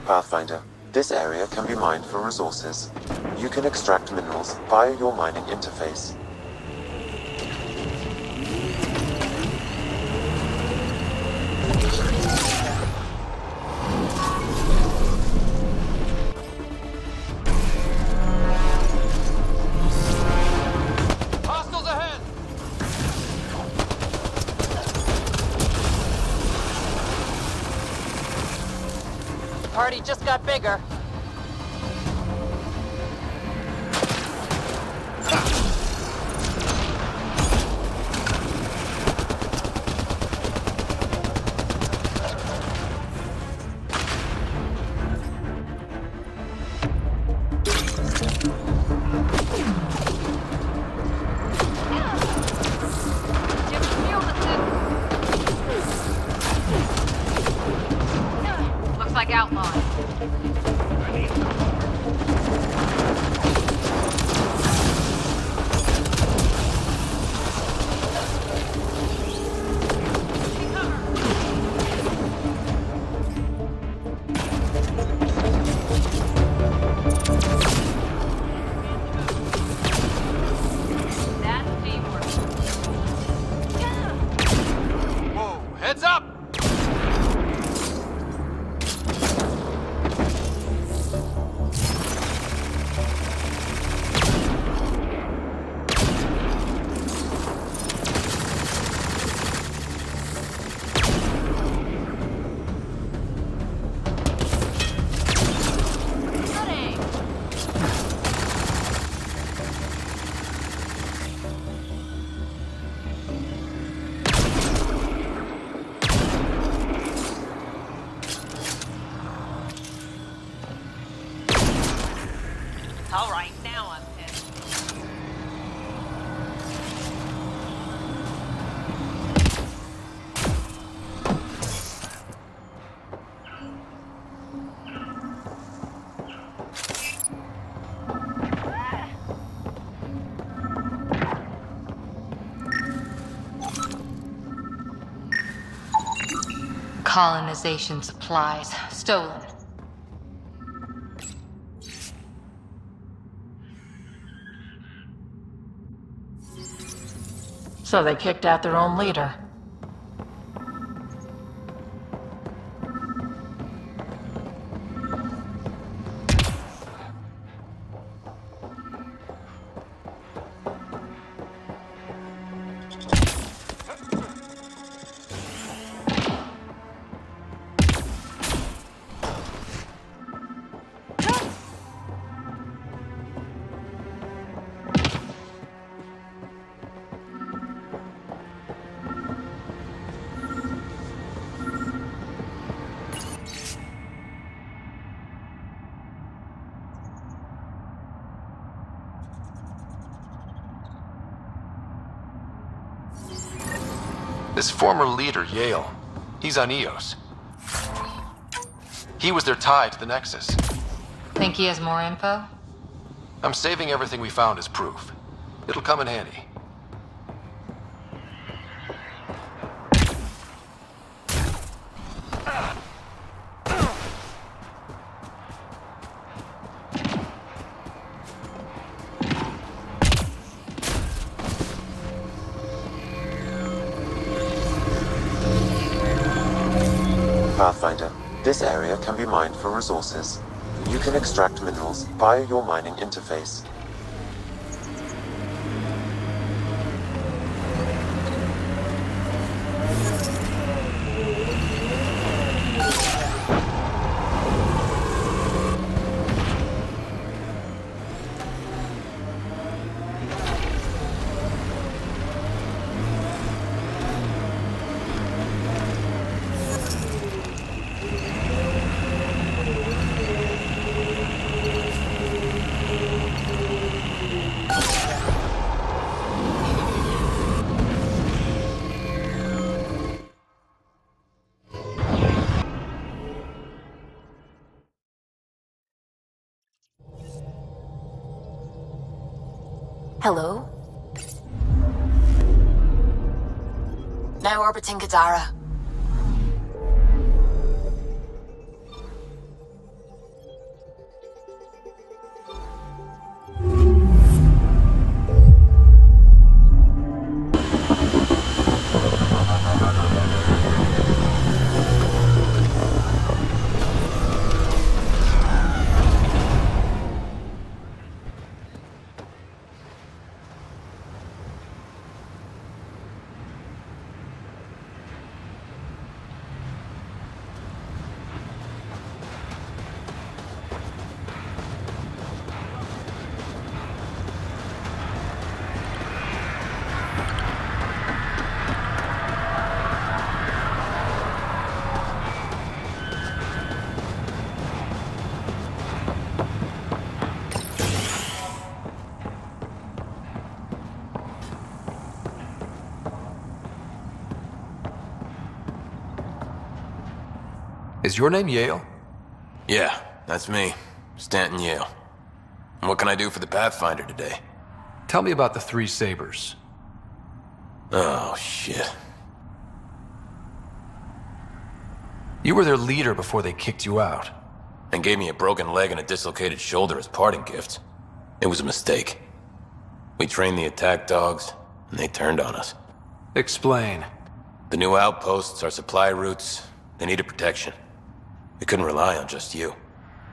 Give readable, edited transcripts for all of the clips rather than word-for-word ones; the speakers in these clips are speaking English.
Pathfinder, this area can be mined for resources. You can extract minerals via your mining interface. Hostiles ahead! The party just got bigger. Looks like outlaws. That's teamwork. Whoa, heads up! All right, now I'm pissed. Colonization supplies stolen. So they kicked out their own leader. This former leader, Yale, he's on EOS. He was their tie to the Nexus. Think he has more info? I'm saving everything we found as proof. It'll come in handy. Pathfinder, this area can be mined for resources. You can extract minerals via your mining interface. Hello? Now orbiting Gadara. Is your name Yale? Yeah, that's me. Stanton Yale. What can I do for the Pathfinder today? Tell me about the three sabers. Oh, shit. You were their leader before they kicked you out. And gave me a broken leg and a dislocated shoulder as parting gifts. It was a mistake. We trained the attack dogs, and they turned on us. Explain. The new outposts, our supply routes, they needed protection. We couldn't rely on just you.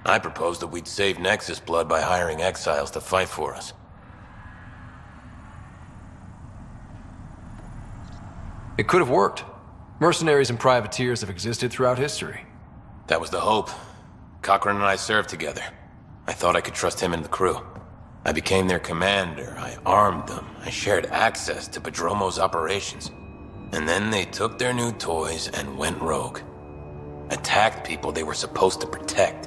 I proposed that we'd save Nexus blood by hiring exiles to fight for us. It could have worked. Mercenaries and privateers have existed throughout history. That was the hope. Cochran and I served together. I thought I could trust him and the crew. I became their commander. I armed them. I shared access to Padromo's operations. And then they took their new toys and went rogue. Attacked people they were supposed to protect.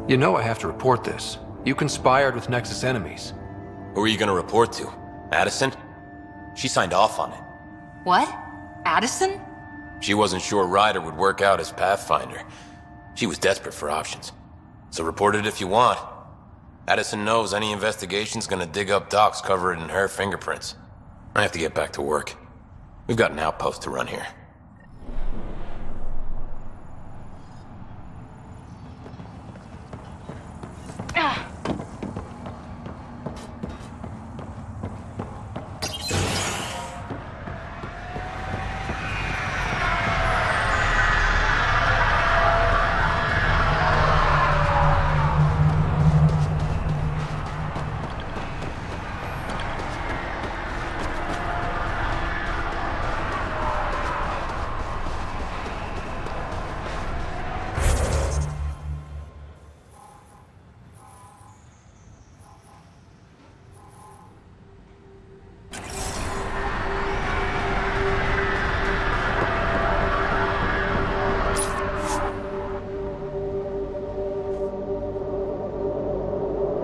You know I have to report this. You conspired with Nexus enemies. Who are you gonna report to? Addison? She signed off on it. What? Addison? She wasn't sure Ryder would work out as Pathfinder. She was desperate for options. So report it if you want. Addison knows any investigation's gonna dig up docs covered in her fingerprints. I have to get back to work. We've got an outpost to run here.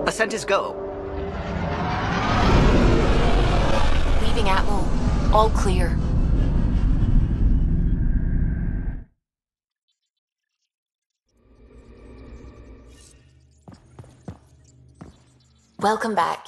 Ascent is go. Leaving Atmo. All clear. Welcome back.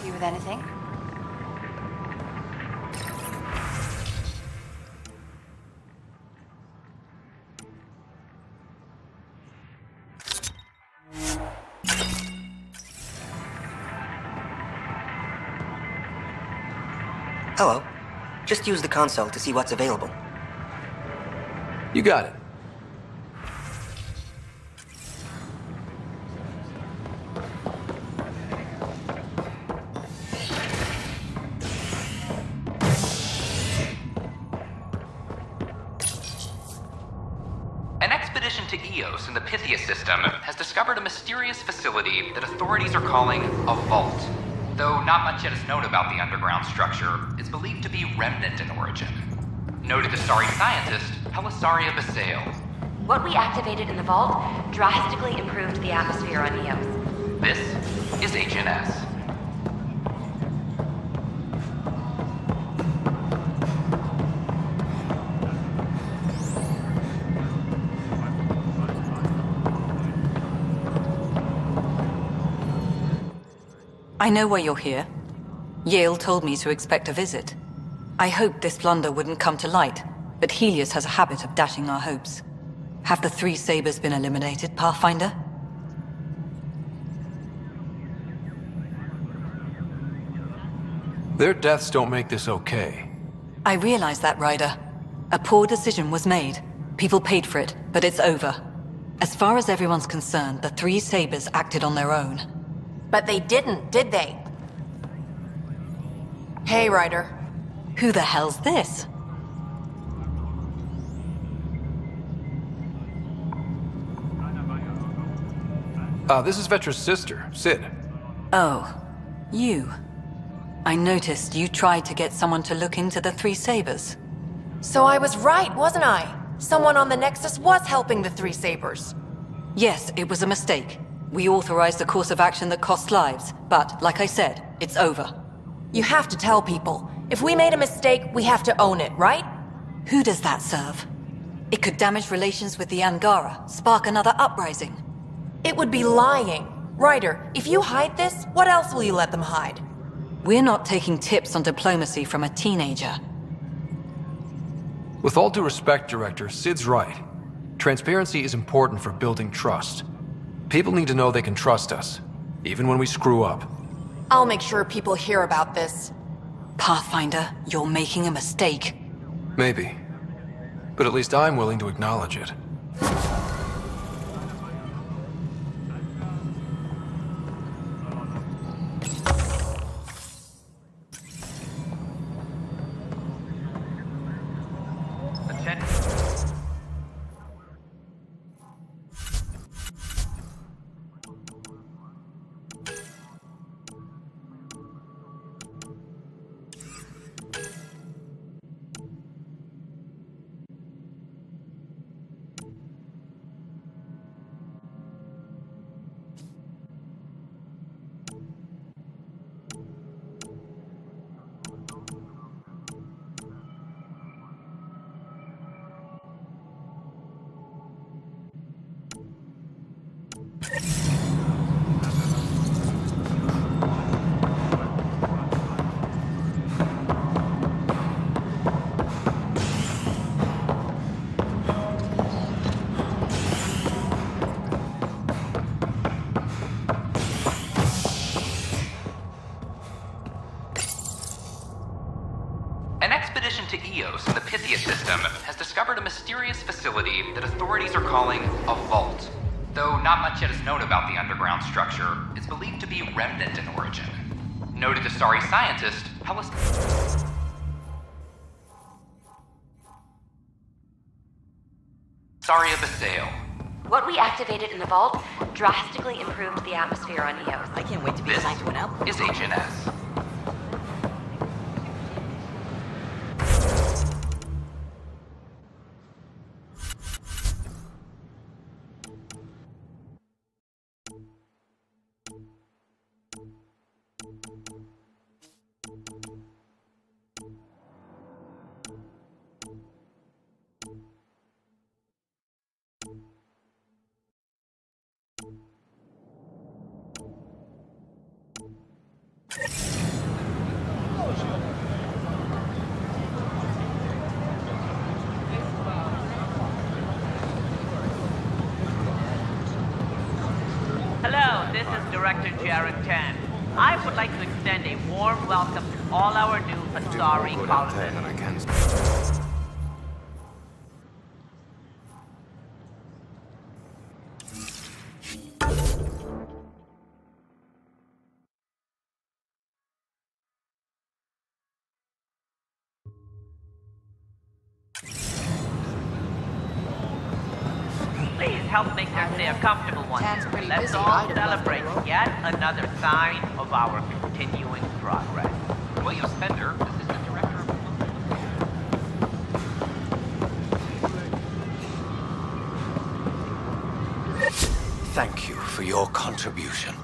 help you with anything? Hello. Just use the console to see what's available. You got it. An expedition to Eos in the Pythia system has discovered a mysterious facility that authorities are calling a vault. Though not much yet is known about the underground structure, it's believed to be remnant in origin. Noted Astari scientist, Helisaria Basale. What we activated in the vault drastically improved the atmosphere on Eos. This is HNS. I know why you're here. Yale told me to expect a visit. I hoped this blunder wouldn't come to light, but Helios has a habit of dashing our hopes. Have the three sabers been eliminated, Pathfinder? Their deaths don't make this okay. I realize that, Ryder. A poor decision was made. People paid for it, but it's over. As far as everyone's concerned, the three sabers acted on their own. But they didn't, did they? Hey, Ryder. Who the hell's this? This is Vetra's sister, Sid. Oh, you. I noticed you tried to get someone to look into the three sabers. So I was right, wasn't I? Someone on the Nexus was helping the three sabers. Yes, it was a mistake. We authorized a course of action that cost lives, but, like I said, it's over. You have to tell people. If we made a mistake, we have to own it, right? Who does that serve? It could damage relations with the Angara, spark another uprising. It would be lying. Ryder, if you hide this, what else will you let them hide? We're not taking tips on diplomacy from a teenager. With all due respect, Director, Sid's right. Transparency is important for building trust. People need to know they can trust us, even when we screw up. I'll make sure people hear about this. Pathfinder, you're making a mistake. Maybe. But at least I'm willing to acknowledge it. An expedition to Eos in the Pythia system has discovered a mysterious facility that authorities are calling a vault. Though not much yet is known about the underground structure, it's believed to be remnant in origin. Noted Astari scientist, Helisaria Basale. What we activated in the vault drastically improved the atmosphere on Eos. I can't wait to be assigned to an outpost. Is HNS. You Director Jared Tan. I would like to extend a warm welcome to all our new Asari colonists. Please help make this day a comfortable one. Let's all celebrate yet another sign of our continuing progress. William Spender, Assistant Director of... Thank you for your contribution.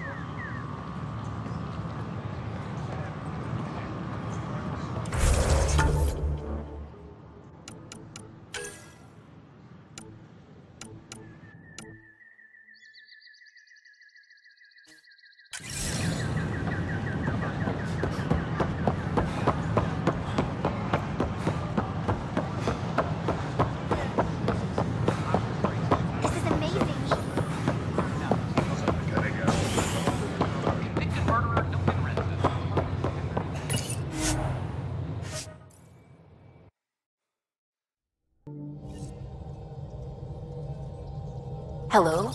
Hello?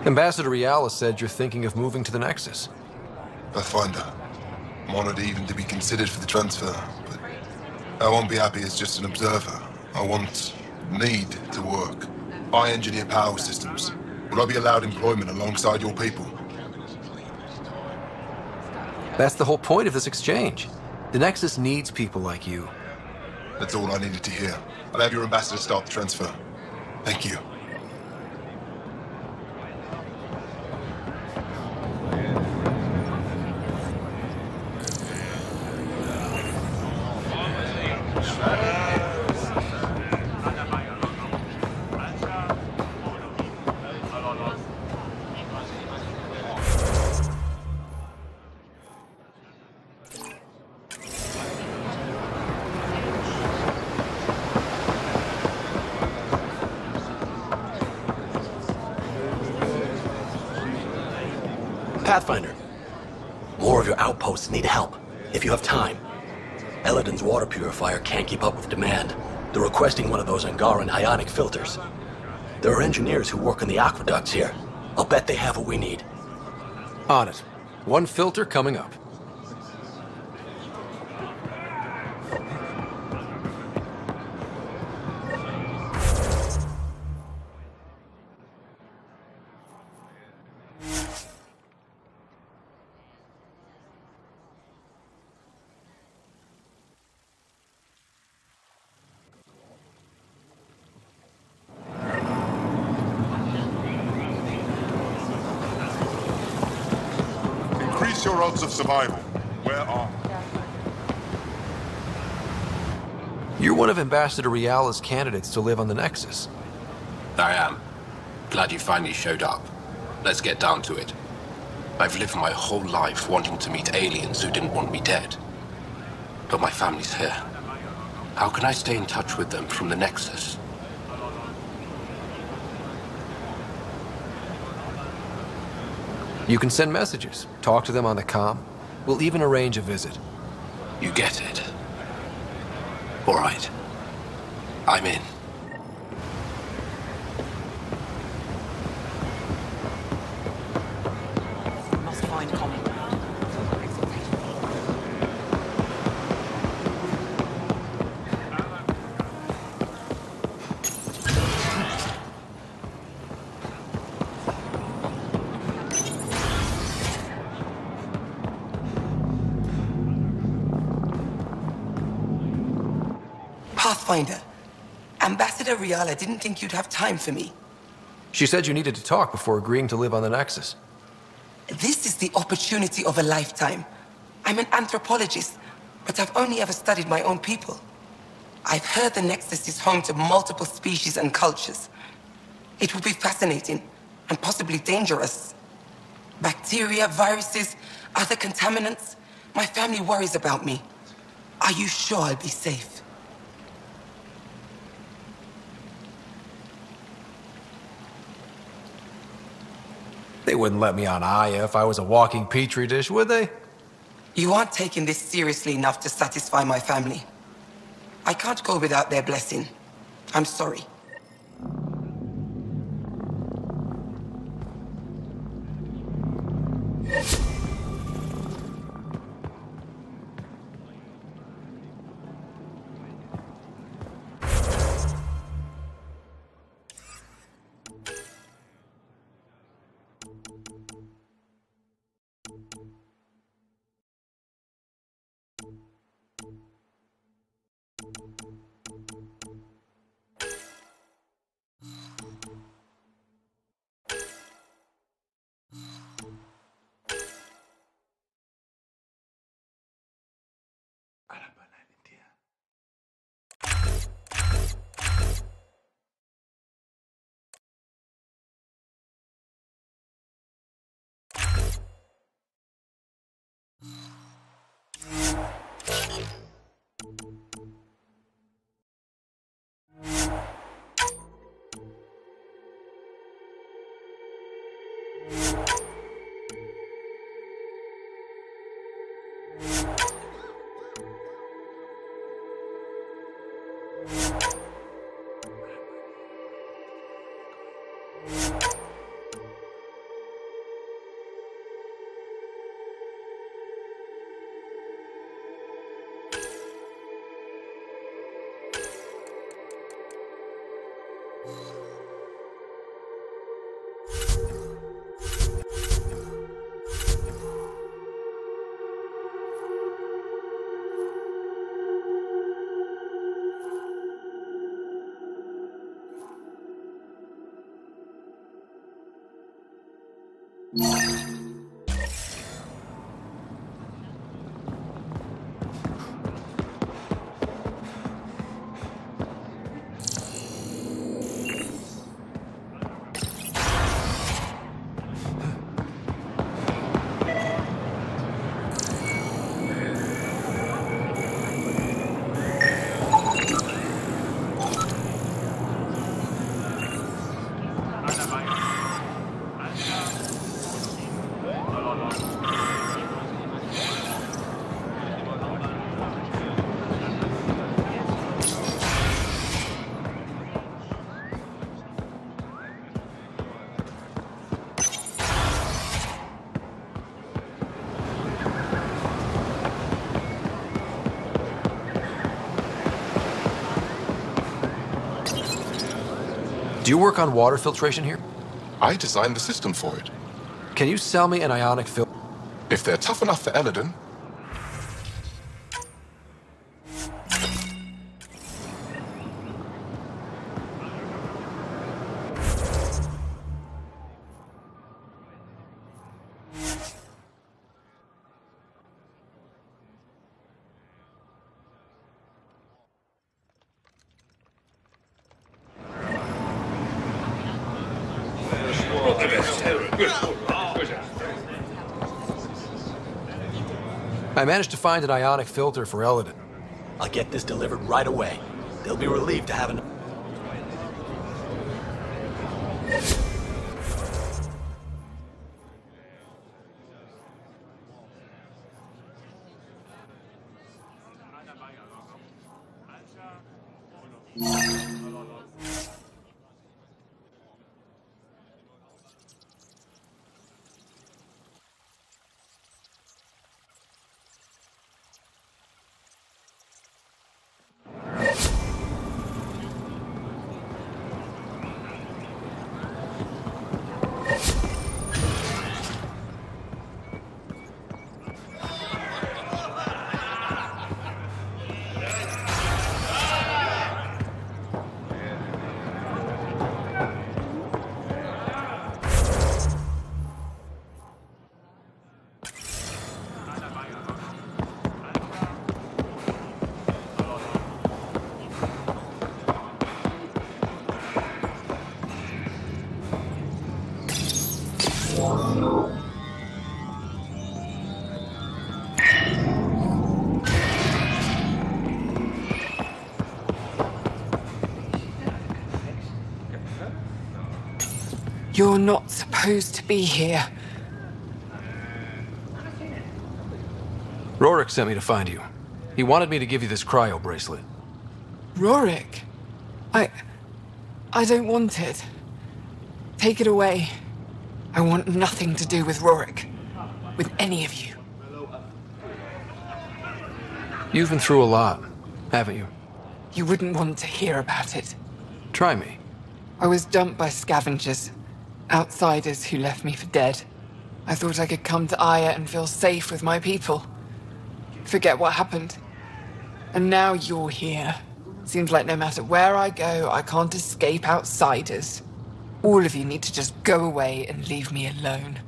Ambassador Reala said you're thinking of moving to the Nexus. Pathfinder. I'm honored even to be considered for the transfer, but I won't be happy as just an observer. I need to work. I engineer power systems. Will I be allowed employment alongside your people? That's the whole point of this exchange. The Nexus needs people like you. That's all I needed to hear. I'll have your ambassador start the transfer. Thank you. Pathfinder, more of your outposts need help, if you have time. Eladin's water purifier can't keep up with demand. They're requesting one of those Angaran ionic filters. There are engineers who work in the aqueducts here. I'll bet they have what we need. On it. One filter coming up. Your odds of survival. Where are You're one of Ambassador Reala's candidates to live on the Nexus. I am. Glad you finally showed up. Let's get down to it. I've lived my whole life wanting to meet aliens who didn't want me dead. But my family's here. How can I stay in touch with them from the Nexus? You can send messages, talk to them on the comm. We'll even arrange a visit. You get it. All right. I'm in. Pathfinder, Ambassador Riala didn't think you'd have time for me. She said you needed to talk before agreeing to live on the Nexus. This is the opportunity of a lifetime. I'm an anthropologist, but I've only ever studied my own people. I've heard the Nexus is home to multiple species and cultures. It will be fascinating, and possibly dangerous. Bacteria, viruses, other contaminants. My family worries about me. Are you sure I'll be safe? They wouldn't let me on Aya if I was a walking petri dish, would they? You aren't taking this seriously enough to satisfy my family. I can't go without their blessing. I'm sorry. Do you work on water filtration here? I designed the system for it. Can you sell me an ionic filter? If they're tough enough for Eladon. I managed to find an ionic filter for Eladon. I'll get this delivered right away. They'll be relieved to have an... You're not supposed to be here. Rorik sent me to find you. He wanted me to give you this cryo bracelet. Rorik? I don't want it. Take it away. I want nothing to do with Rorik. With any of you. You've been through a lot, haven't you? You wouldn't want to hear about it. Try me. I was dumped by scavengers. Outsiders who left me for dead. I thought I could come to Aya and feel safe with my people. Forget what happened. And now you're here. Seems like no matter where I go, I can't escape outsiders. All of you need to just go away and leave me alone.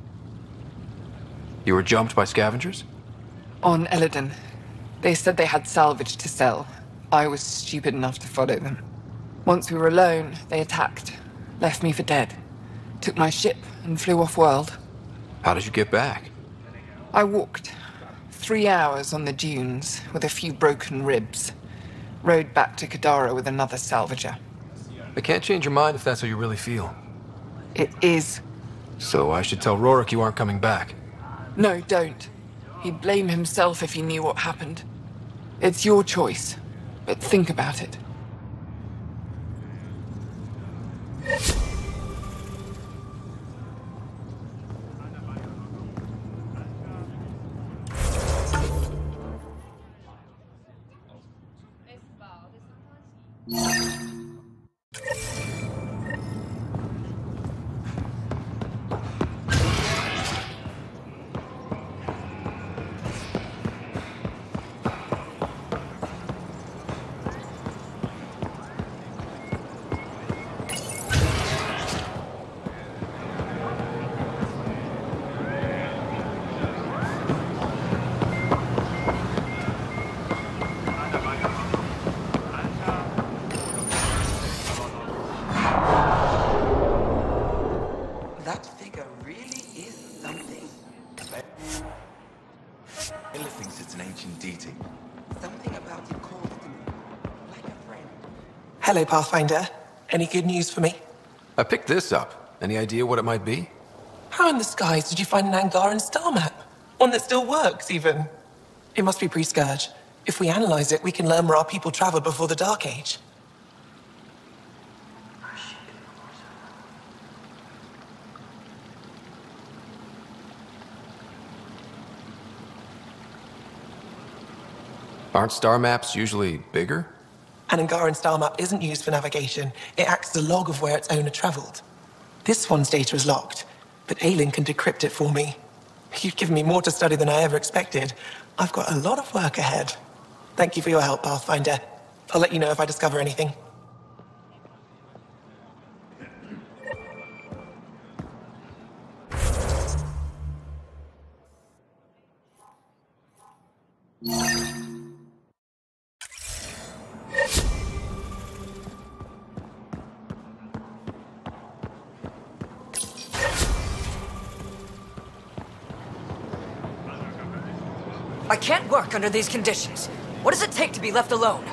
You were jumped by scavengers? On Eladon. They said they had salvage to sell. I was stupid enough to follow them. Once we were alone, they attacked. Left me for dead. Took my ship and flew off-world. How did you get back? I walked. 3 hours on the dunes with a few broken ribs. Rode back to Kadara with another salvager. I can't change your mind if that's how you really feel. It is. So I should tell Rorik you aren't coming back. No, don't. He'd blame himself if he knew what happened. It's your choice, but think about it. Hello, Pathfinder. Any good news for me? I picked this up. Any idea what it might be? How in the skies did you find an Angaran star map? One that still works, even. It must be pre-Scourge. If we analyze it, we can learn where our people traveled before the Dark Age. Aren't star maps usually bigger? An Angaran star map isn't used for navigation. It acts as a log of where its owner traveled. This one's data is locked, but Aelin can decrypt it for me. You've given me more to study than I ever expected. I've got a lot of work ahead. Thank you for your help, Pathfinder. I'll let you know if I discover anything. I can't work under these conditions. What does it take to be left alone?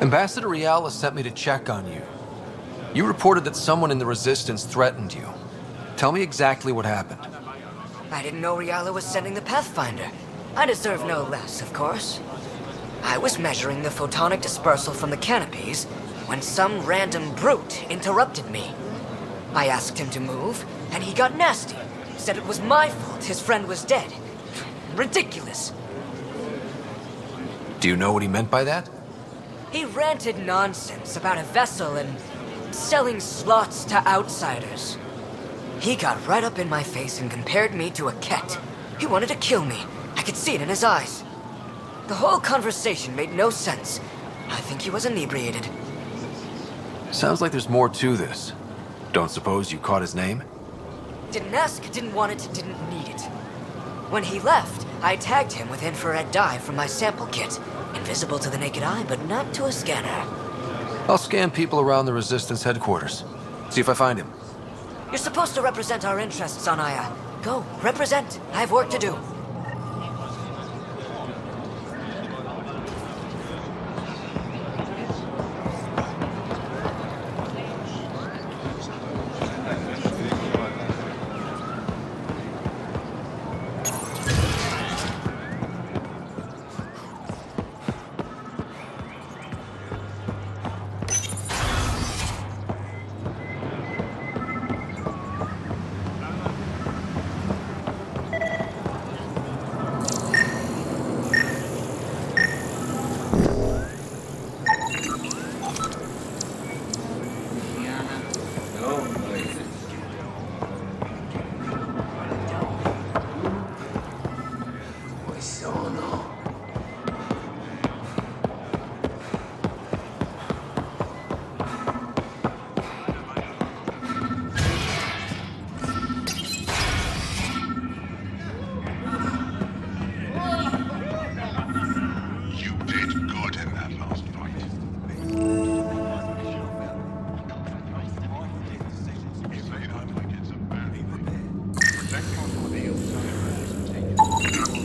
Ambassador Riala sent me to check on you. You reported that someone in the Resistance threatened you. Tell me exactly what happened. I didn't know Riala was sending the Pathfinder. I deserve no less, of course. I was measuring the photonic dispersal from the canopies when some random brute interrupted me. I asked him to move, and he got nasty. Said it was my fault his friend was dead. Ridiculous. Do you know what he meant by that? He ranted nonsense about a vessel and selling slots to outsiders. He got right up in my face and compared me to a cat. He wanted to kill me. I could see it in his eyes. The whole conversation made no sense. I think he was inebriated. Sounds like there's more to this. Don't suppose you caught his name? Didn't ask, didn't want it, didn't need it. When he left, I tagged him with infrared dye from my sample kit. Invisible to the naked eye, but not to a scanner. I'll scan people around the Resistance headquarters. See if I find him. You're supposed to represent our interests on Aya. Go, represent. I have work to do.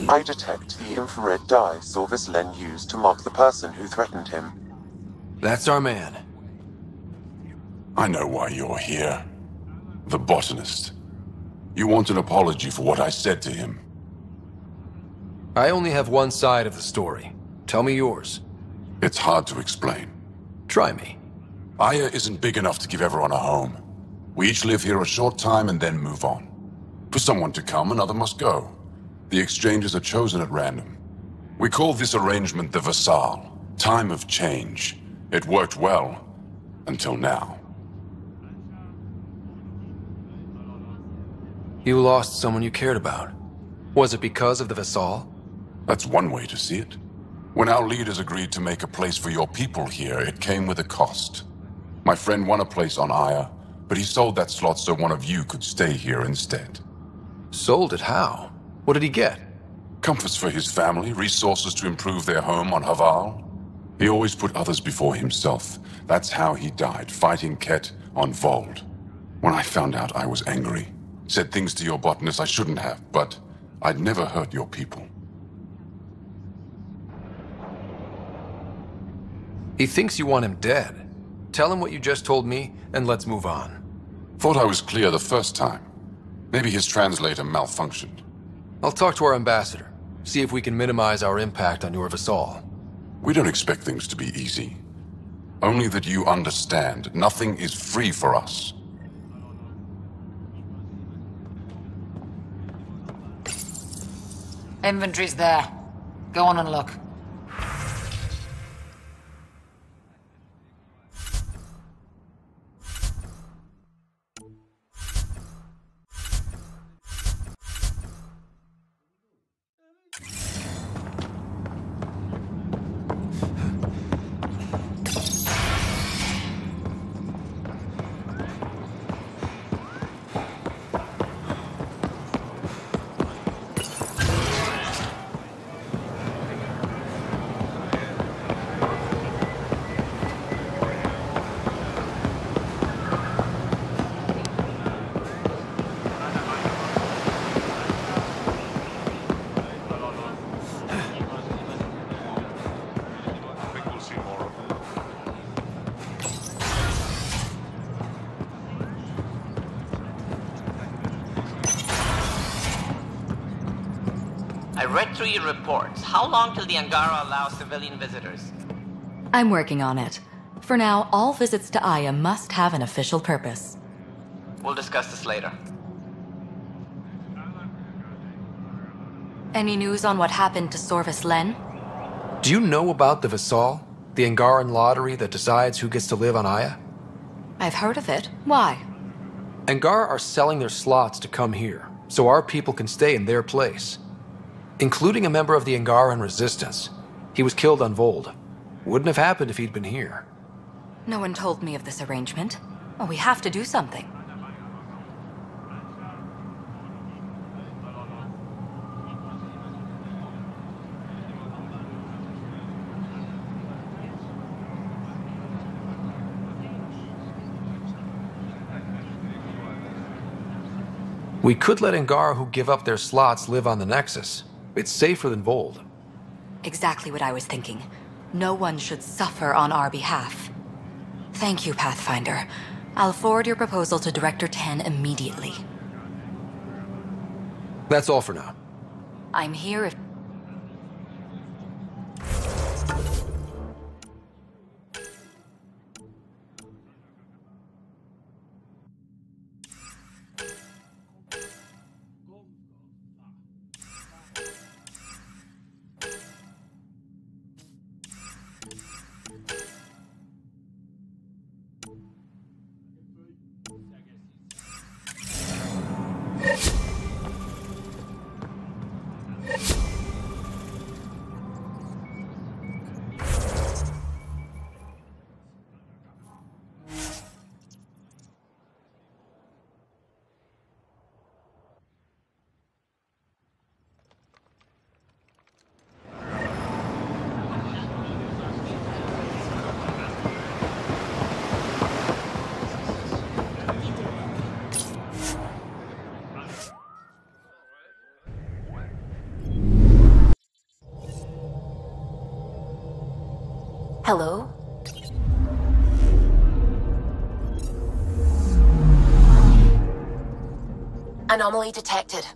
I detect the infrared dye Sorvis Len used to mark the person who threatened him. That's our man. I know why you're here. The botanist. You want an apology for what I said to him. I only have one side of the story. Tell me yours. It's hard to explain. Try me. Aya isn't big enough to give everyone a home. We each live here a short time and then move on. For someone to come, another must go. The exchanges are chosen at random. We call this arrangement the Vassal, time of change. It worked well, until now. You lost someone you cared about. Was it because of the Vassal? That's one way to see it. When our leaders agreed to make a place for your people here, it came with a cost. My friend won a place on Aya, but he sold that slot so one of you could stay here instead. Sold it how? What did he get? Comforts for his family, resources to improve their home on Haval. He always put others before himself. That's how he died, fighting Ket on Vold. When I found out, I was angry. Said things to your botanist I shouldn't have, but I'd never hurt your people. He thinks you want him dead. Tell him what you just told me, and let's move on. Thought I was clear the first time. Maybe his translator malfunctioned. I'll talk to our ambassador. See if we can minimize our impact on your Vassal. We don't expect things to be easy. Only that you understand, nothing is free for us. Inventory's there. Go on and look. I read through your reports. How long till the Angara allows civilian visitors? I'm working on it. For now, all visits to Aya must have an official purpose. We'll discuss this later. Any news on what happened to Sorvis Len? Do you know about the Vassal? The Angaran lottery that decides who gets to live on Aya? I've heard of it. Why? Angara are selling their slots to come here, so our people can stay in their place. Including a member of the Angaran resistance. He was killed on Vold. Wouldn't have happened if he'd been here. No one told me of this arrangement. Oh, we have to do something. We could let Angara who give up their slots live on the Nexus. It's safer than Vold. Exactly what I was thinking. No one should suffer on our behalf. Thank you, Pathfinder. I'll forward your proposal to Director 10 immediately. That's all for now. I'm here if... Hello? Anomaly detected.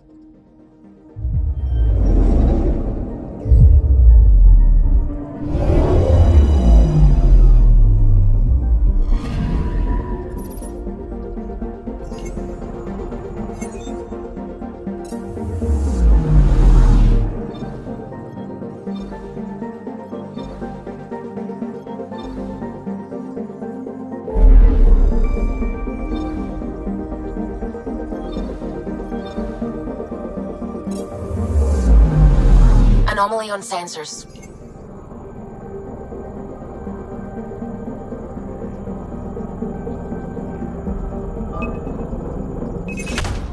Anomaly on sensors.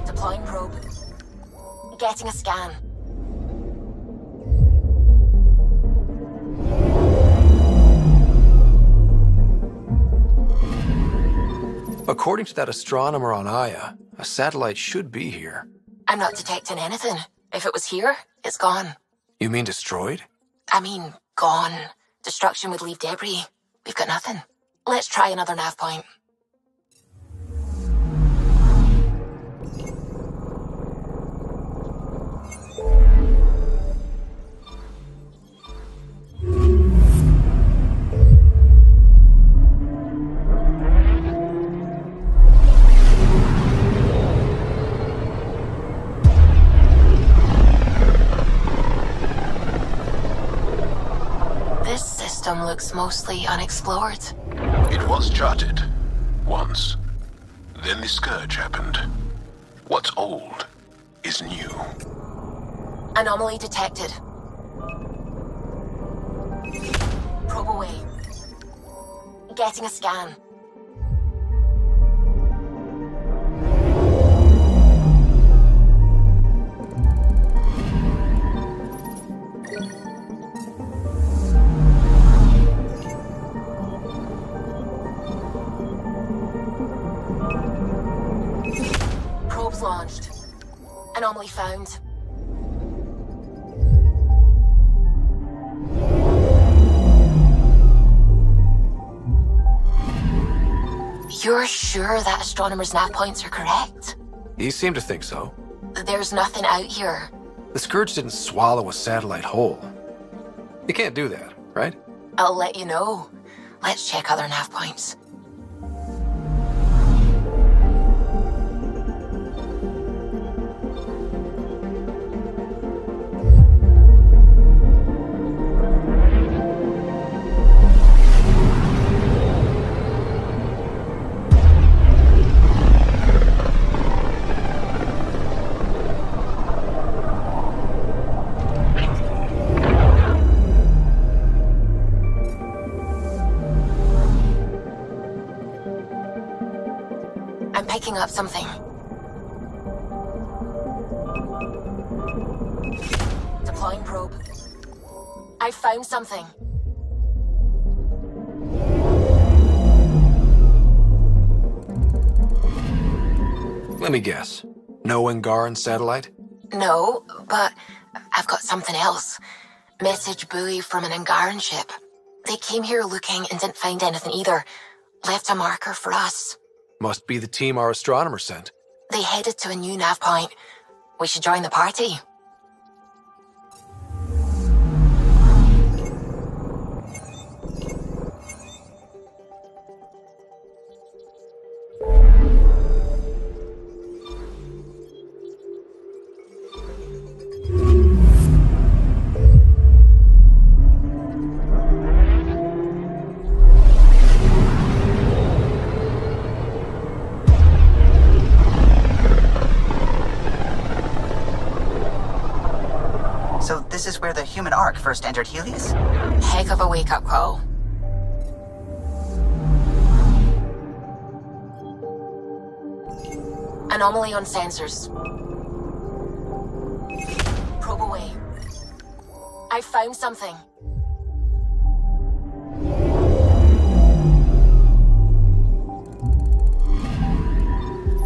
Deploying probe. Getting a scan. According to that astronomer on Aya, a satellite should be here. I'm not detecting anything. If it was here, it's gone. You mean destroyed? I mean, gone. Destruction would leave debris. We've got nothing. Let's try another nav point. Looks mostly unexplored. It was charted. Once. Then the Scourge happened. What's old is new. Anomaly detected. Probe away. Getting a scan. Launched. Anomaly found. You're sure that astronomer's nav points are correct? He seemed to think so. There's nothing out here. The Scourge didn't swallow a satellite whole. You can't do that, right? I'll let you know. Let's check other nav points. Picking up something. Deploying probe. I found something. Let me guess. No Angaran satellite? No, but I've got something else. Message buoy from an Angaran ship. They came here looking and didn't find anything either. Left a marker for us. Must be the team our astronomer sent. They headed to a new nav point. We should join the party. So this is where the human Ark first entered Helios? Heck of a wake-up call. Anomaly on sensors. Probe away. I found something.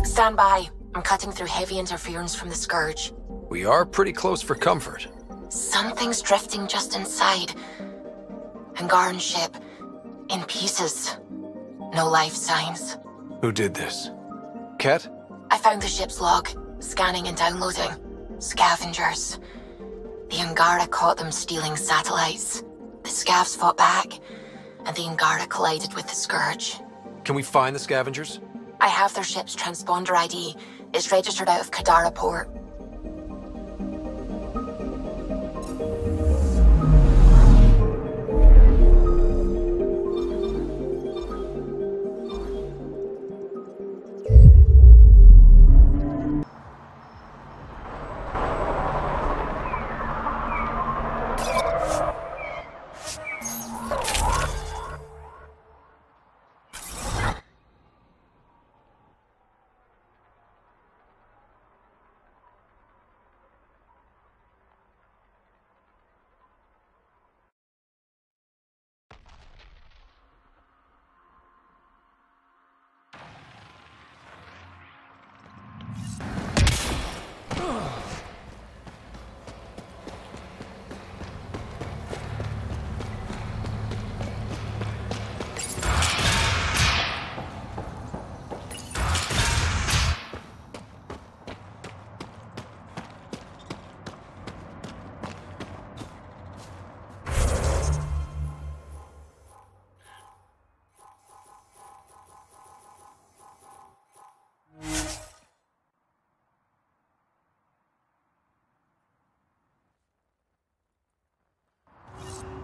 Stand by. I'm cutting through heavy interference from the Scourge. We are pretty close for comfort. Something's drifting just inside. Angaran ship. In pieces. No life signs. Who did this? Ket? I found the ship's log, scanning and downloading. Scavengers. The Angara caught them stealing satellites. The Scavs fought back, and the Angara collided with the Scourge. Can we find the scavengers? I have their ship's transponder ID. It's registered out of Kadara port.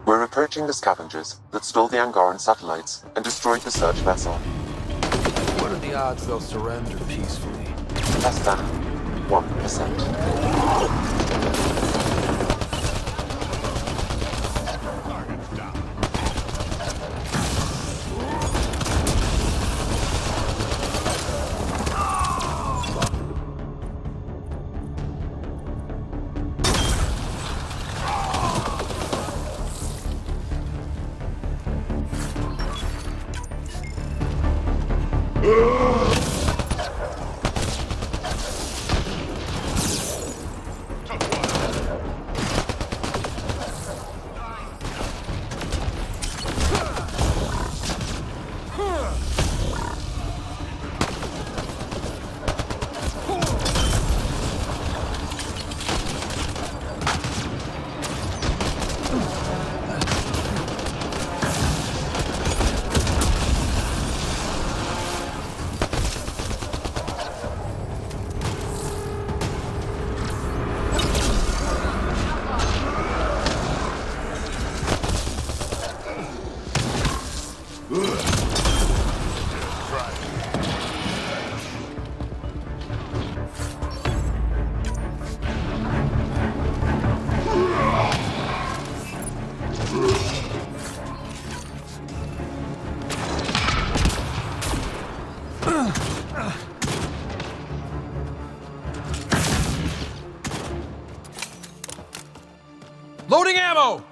We're approaching the scavengers that stole the Angaran satellites and destroyed the search vessel. What are the odds they'll surrender peacefully? Less than 1%. Loading ammo!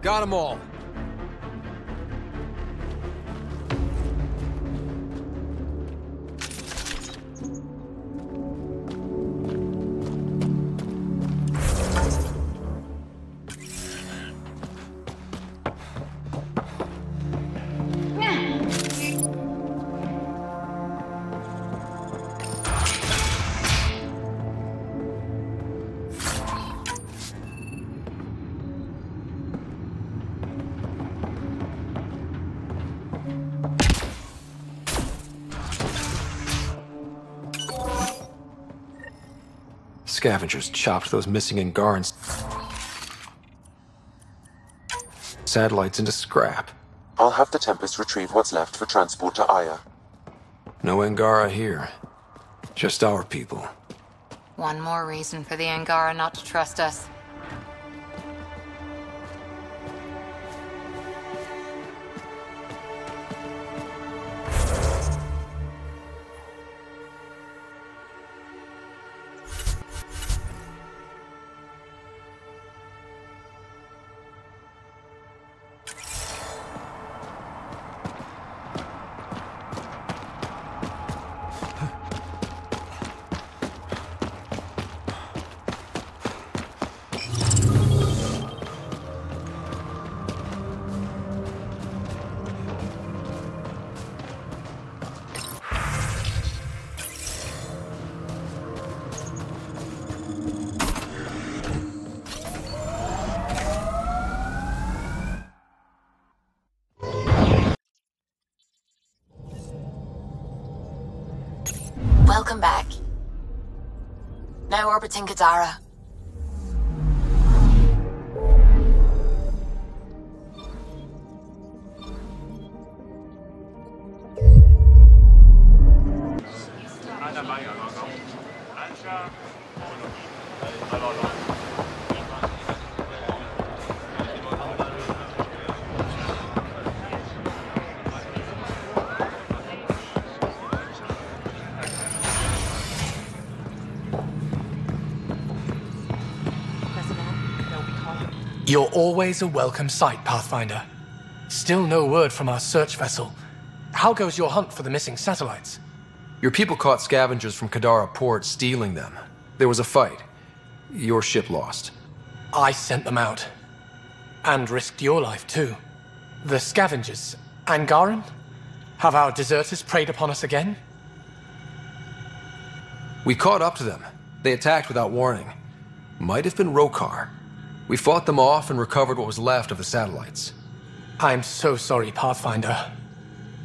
Got them all. Scavengers chopped those missing Angaran satellites into scrap. I'll have the Tempest retrieve what's left for transport to Aya. No Angara here. Just our people. One more reason for the Angara not to trust us. Welcome back. Now orbiting Kadara. You're always a welcome sight, Pathfinder. Still no word from our search vessel. How goes your hunt for the missing satellites? Your people caught scavengers from Kadara port stealing them. There was a fight. Your ship lost. I sent them out. And risked your life, too. The scavengers, Angaran? Have our deserters preyed upon us again? We caught up to them. They attacked without warning. Might have been Rokar. We fought them off and recovered what was left of the satellites. I'm so sorry, Pathfinder.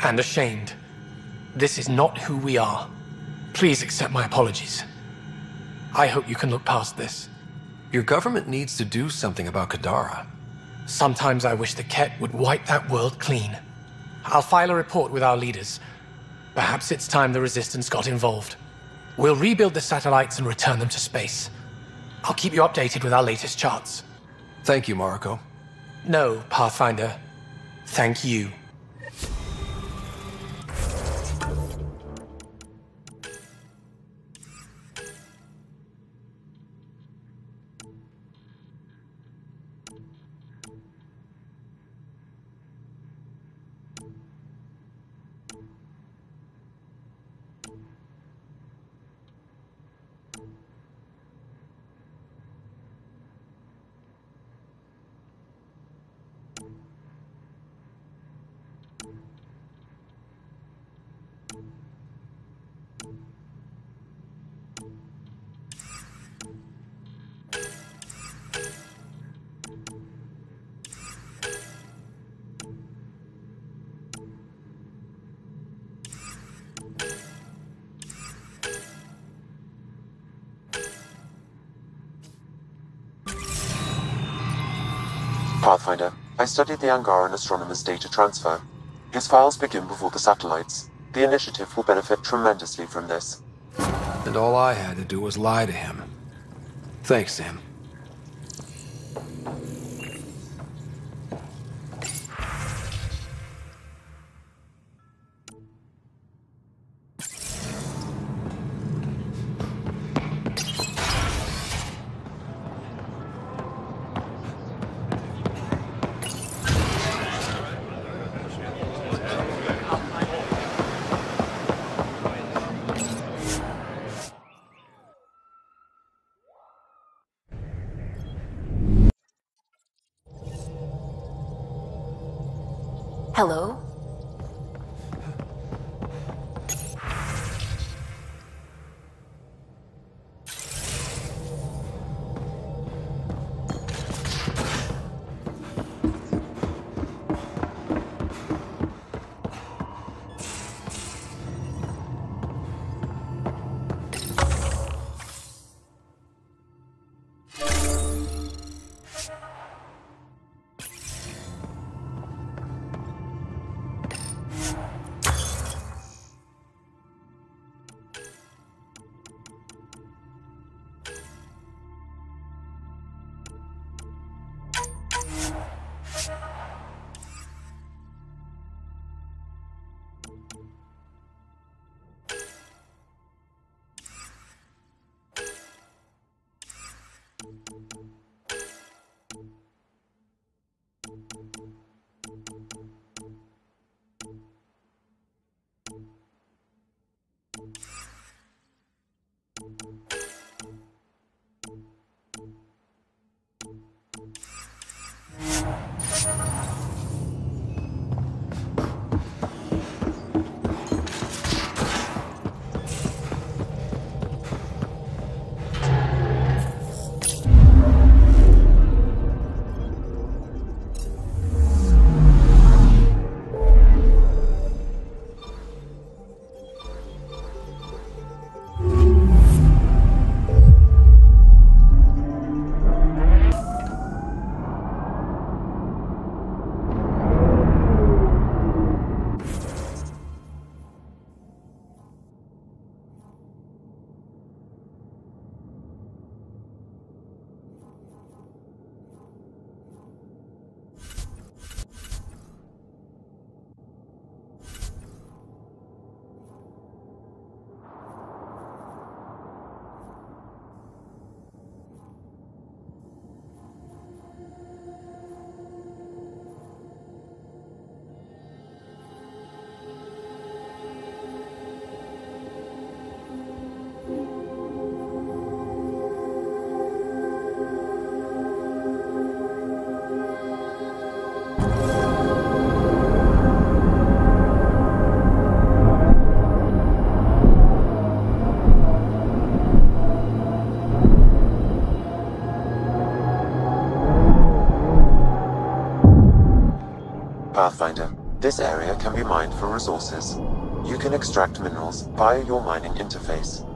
And ashamed. This is not who we are. Please accept my apologies. I hope you can look past this. Your government needs to do something about Kadara. Sometimes I wish the Ket would wipe that world clean. I'll file a report with our leaders. Perhaps it's time the Resistance got involved. We'll rebuild the satellites and return them to space. I'll keep you updated with our latest charts. Thank you, Mariko. No, Pathfinder. Thank you. Pathfinder, I studied the Angaran astronomer's data transfer. His files begin before the satellites. The initiative will benefit tremendously from this. And all I had to do was lie to him. Thanks, Sam. Hello? Pathfinder, this area can be mined for resources. You can extract minerals via your mining interface.